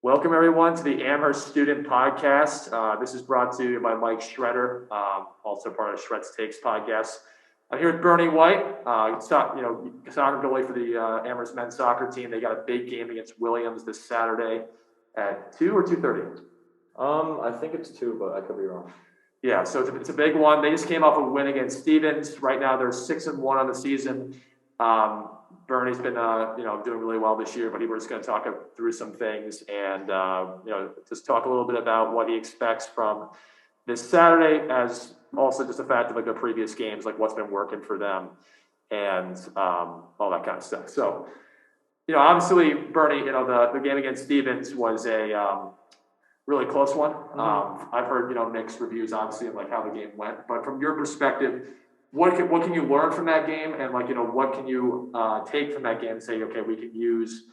Welcome, everyone, to the Amherst Student Podcast. This is brought to you by Mike Schretter, also part of Shred's Takes podcast. I'm here with Bernie White, soccer goalie for the Amherst men's soccer team. They got a big game against Williams this Saturday at 2 or 2:30. I think it's 2, but I could be wrong. Yeah, so it's a big one. They just came off a win against Stevens. Right now, they're 6-1 on the season. Bernie's been, doing really well this year, but we're just going to talk through some things and, just talk a little bit about what he expects from this Saturday, as also just the fact of like the previous games, like what's been working for them and all that kind of stuff. So, obviously, Bernie, the game against Stevens was a really close one. I've heard, mixed reviews, obviously, of like how the game went. But from your perspective, what can you learn from that game, and what can you take from that game and say, okay, we can use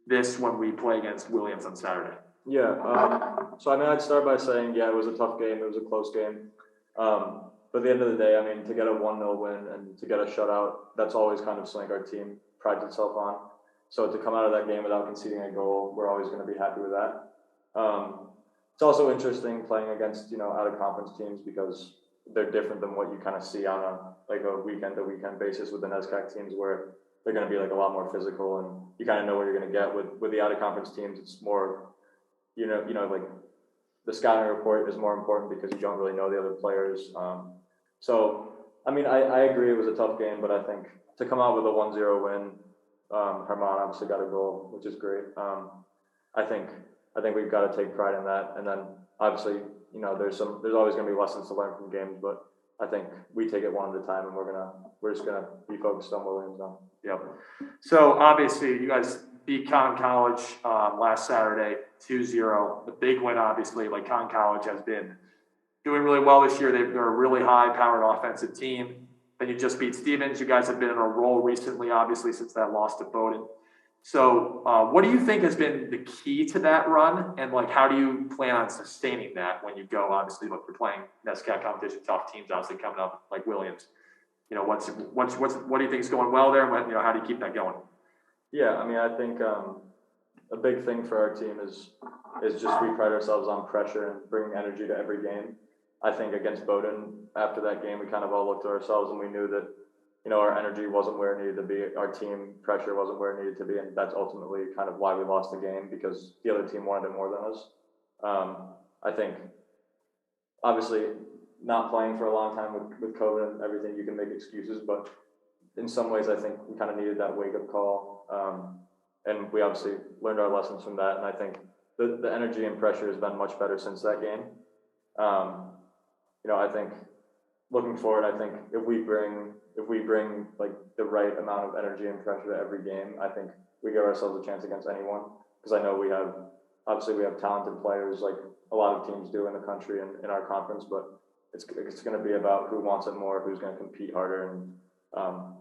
this when we play against Williams on Saturday? Yeah. I'd start by saying, it was a tough game. It was a close game. But at the end of the day, to get a 1-0 win and to get a shutout, that's always kind of something our team prides itself on. So to come out of that game without conceding a goal, we're always going to be happy with that. It's also interesting playing against, out of conference teams because they're different than what you kind of see on a weekend to weekend basis with the NESCAC teams, where they're going to be like a lot more physical and you kind of know what you're going to get. With the out of conference teams, it's more, like the scouting report is more important because you don't really know the other players. I agree it was a tough game, but I think to come out with a 1-0 win, Herman obviously got a goal, which is great. I think we've got to take pride in that. And then obviously, there's always going to be lessons to learn from games, but I think we take it one at a time, and we're just gonna be focused on Williams now. Yep. So obviously, you guys beat Conn College last Saturday, 2-0. The big win, obviously, like Conn College has been doing really well this year. They're a really high-powered offensive team. Then you just beat Stevens. You guys have been in a roll recently, obviously, since that loss to Bowdoin. So what do you think has been the key to that run, and how do you plan on sustaining that when you go? Obviously, look, we're playing NESCAC competition, tough teams, obviously coming up like Williams. What do you think is going well there, and how do you keep that going? Yeah, I think a big thing for our team is just we pride ourselves on pressure and bringing energy to every game. I think against Bowdoin, after that game, we kind of all looked at ourselves and we knew that our energy wasn't where it needed to be. Our team pressure wasn't where it needed to be. And that's ultimately kind of why we lost the game, because the other team wanted it more than us. I think, obviously, not playing for a long time with COVID and everything, you can make excuses. But in some ways, I think we kind of needed that wake-up call. And we obviously learned our lessons from that. And I think the energy and pressure has been much better since that game. I think looking forward, I think if we bring like the right amount of energy and pressure to every game, I think we give ourselves a chance against anyone. Because I know we have talented players like a lot of teams do in the country and in our conference, but it's going to be about who wants it more, who's going to compete harder and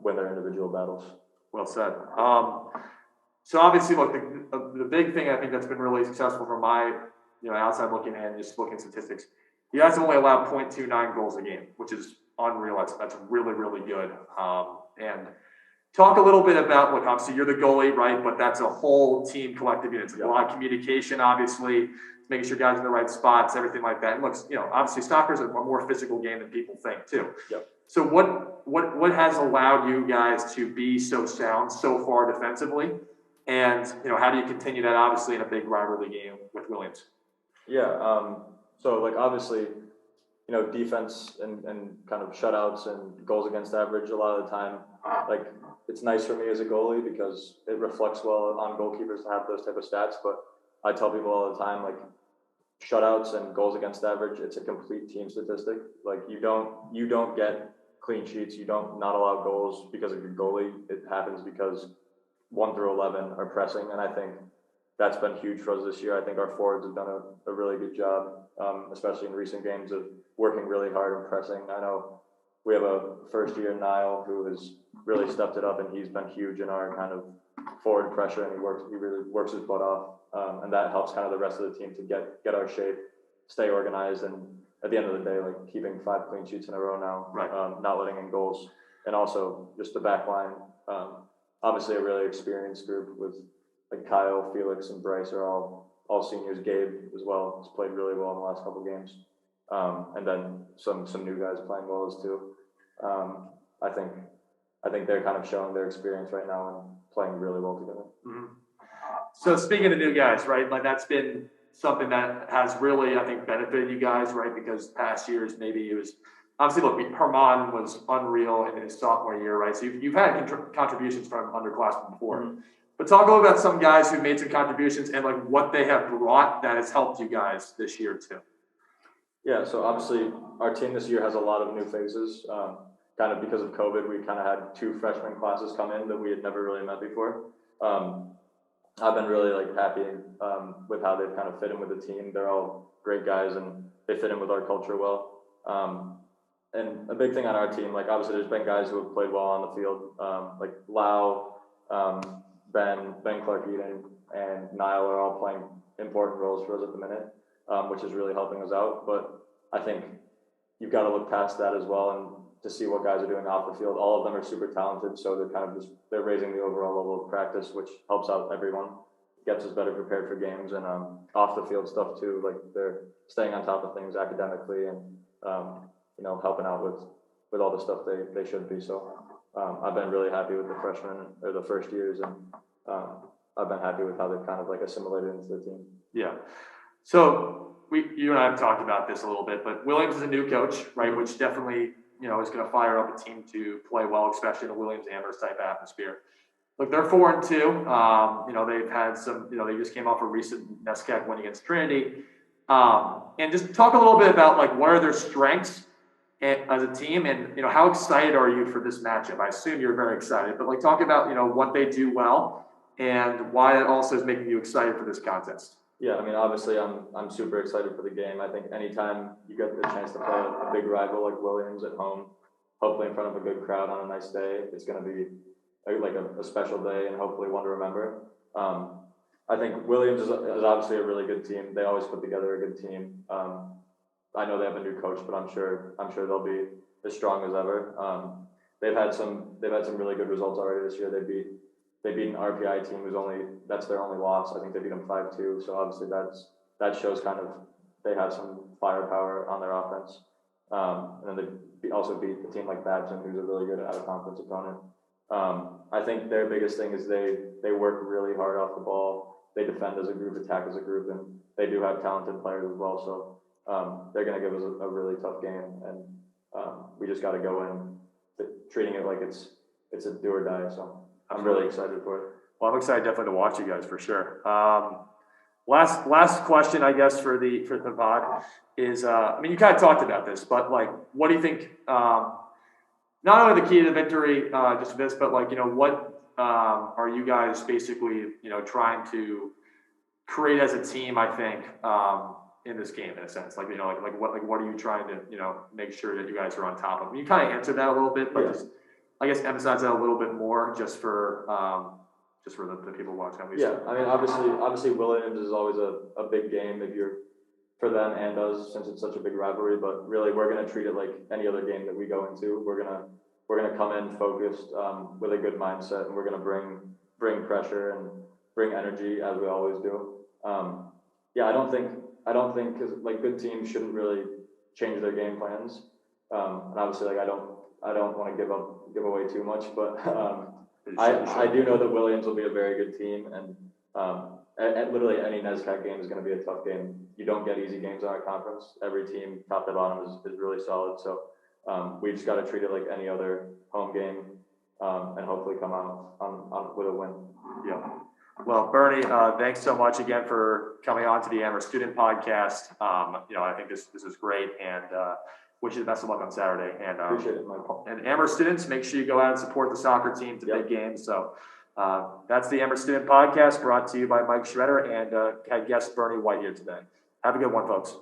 win their individual battles. Well said. So obviously, look, the big thing I think that's been really successful from my outside looking in, just looking at statistics, you guys only allowed 0.29 goals a game, which is unreal. That's really, really good. And talk a little bit about, look, obviously you're the goalie, right? But that's a whole team collective unit. It's a lot of communication, obviously, making sure guys in the right spots, everything like that. And look, obviously soccer is a more physical game than people think too. Yep. So what has allowed you guys to be so sound so far defensively? And, how do you continue that, obviously, in a big rivalry game with Williams? Yeah. So obviously, defense and kind of shutouts and goals against average a lot of the time, it's nice for me as a goalie because it reflects well on goalkeepers to have those type of stats. But I tell people all the time, shutouts and goals against average, it's a complete team statistic. You don't get clean sheets, you don't not allow goals because of your goalie. It happens because 1 through 11 are pressing, and I think that's been huge for us this year. I think our forwards have done a really good job, especially in recent games, of working really hard and pressing. I know we have a first-year Niall who has really stepped it up, and he's been huge in our kind of forward pressure, and he really works his butt off, and that helps kind of the rest of the team to get our shape, stay organized, and at the end of the day, keeping 5 clean sheets in a row now, right. Not letting in goals, and also just the back line. Obviously, a really experienced group with Kyle, Felix, and Bryce are all all seniors. Gabe as well has played really well in the last couple games. And then some new guys playing well as too. I think they're kind of showing their experience right now and playing really well together. Mm-hmm. So speaking of new guys, right, like that's been something that has really, I think, benefited you guys, right? Because past years, maybe it was, obviously, look, Herman was unreal in his sophomore year, right? So you've had contributions from underclassmen before. Mm-hmm. But talk a little about some guys who made some contributions and like what they have brought that has helped you guys this year too. Yeah, so obviously our team this year has a lot of new faces. Kind of because of COVID, we kind of had 2 freshman classes come in that we had never really met before. I've been really like happy with how they've kind of fit in with the team. They're all great guys and they fit in with our culture well. And a big thing on our team, like obviously there's been guys who have played well on the field, like Lau, Ben Clark-Eden, and Niall are all playing important roles for us at the minute, which is really helping us out. But I think you've got to look past that as well and to see what guys are doing off the field. All of them are super talented, so they're kind of they're raising the overall level of practice, which helps out everyone, gets us better prepared for games, and off the field stuff too. Like they're staying on top of things academically and helping out with all the stuff they should be. So I've been really happy with the freshmen or the first years, and I've been happy with how they've kind of like assimilated into the team. Yeah. So you and I have talked about this a little bit, but Williams is a new coach, right? Which definitely is going to fire up a team to play well, especially in a Williams-Amherst type atmosphere. Look, they're 4-2. They've had some. They just came off a recent NESCAC win against Trinity. And just talk a little bit about like what are their strengths as a team, and how excited are you for this matchup? I assume you're very excited, but like talk about what they do well and why it also is making you excited for this contest. Yeah, I mean, obviously, I'm super excited for the game. I think anytime you get the chance to play a big rival like Williams at home, hopefully in front of a good crowd on a nice day, it's going to be a special day and hopefully one to remember. I think Williams is obviously a really good team. They always put together a good team. I know they have a new coach, but I'm sure they'll be as strong as ever. They've had some really good results already this year. They beat an RPI team that's their only loss. I think they beat them 5-2. So obviously that shows kind of they have some firepower on their offense. And then they also beat a team like Babson, who's a really good out-of-conference opponent. I think their biggest thing is they work really hard off the ball. They defend as a group, attack as a group, and they do have talented players as well. So they're going to give us a really tough game, and we just got to go in treating it like it's a do or die. So I'm really excited for it. Well, I'm excited definitely to watch you guys for sure. Last question, I guess, for the pod is, you kind of talked about this, but like, what do you think? Not only the key to the victory, just this, but like, what are you guys basically, trying to create as a team? I think in this game, in a sense, like what are you trying to make sure that you guys are on top of? You kind of answered that a little bit, but just I guess emphasize that a little bit more, just for the people watching. Yeah, I mean, obviously, Williams is always a big game for them and us, since it's such a big rivalry. But really, we're going to treat it like any other game that we go into. We're gonna come in focused with a good mindset, and we're gonna bring pressure and bring energy as we always do. I don't think because like good teams shouldn't really change their game plans. And obviously, like I don't want to give away too much, but I do know that Williams will be a very good team, and literally any NESCAC game is going to be a tough game. You don't get easy games in our conference. Every team, top to bottom, is really solid. So we just got to treat it like any other home game, and hopefully come out with a win. Yeah. Well, Bernie, thanks so much again for coming on to the Amherst Student Podcast. I think this is great, and wish you the best of luck on Saturday. And appreciate it, Michael. And Amherst students, make sure you go out and support the soccer team. It's a big game. So that's the Amherst Student Podcast, brought to you by Mike Schretter and had guest Bernie White here today. Have a good one, folks.